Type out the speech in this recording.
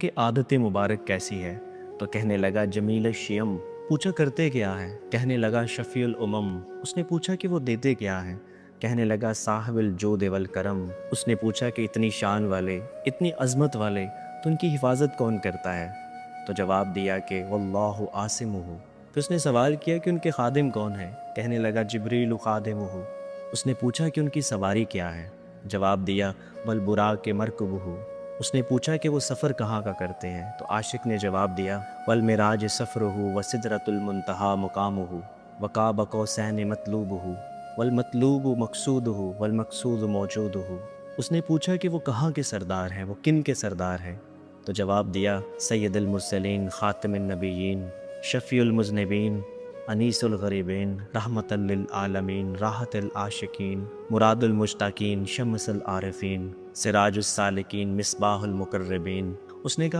کہ عادت مبارک کیسی ہے؟ تو کہنے لگا جمیل الشیم۔ پوچھا کرتے کیا ہے؟ کہنے لگا شفیع الامم۔ اس نے پوچھا کہ وہ دیتے کیا ہے؟ کہنے لگا صاحب الجود والکرم۔ اس نے پوچھا کہ اتنی شان والے، اتنی عظمت والے، تو ان کی حفاظت کون کرتا ہے؟ تو جواب دیا کہ واللہ عاصمہ۔ پھر اس نے سوال کیا کہ ان کے خادم کون ہیں؟ کہنے لگا جبریل خادمہ۔ اس نے پوچھا کہ ان کی سواری کیا ہے؟ جواب دیا والبراق مرکبہ۔ اس نے پوچھا کہ وہ سفر کہاں کا کرتے ہیں؟ تو عاشق نے جواب دیا والمراج سفرہ وسدرۃ المنتہا مقامہ وقاب قوسین مطلوبہ والمطلوب مقصودہ والمقصود موجودہ۔ اس نے پوچھا کہ وہ کہاں کے سردار ہیں، وہ کن کے سردار ہیں؟ تو جواب دیا سید المرسلین خاتم النبیین شفیع المذنبین انیس الغریبین رحمت للعالمین راحت العاشقین مراد المشتاقین شمس العارفین سراج السالکین مصباح المقربین۔ اس نے کہا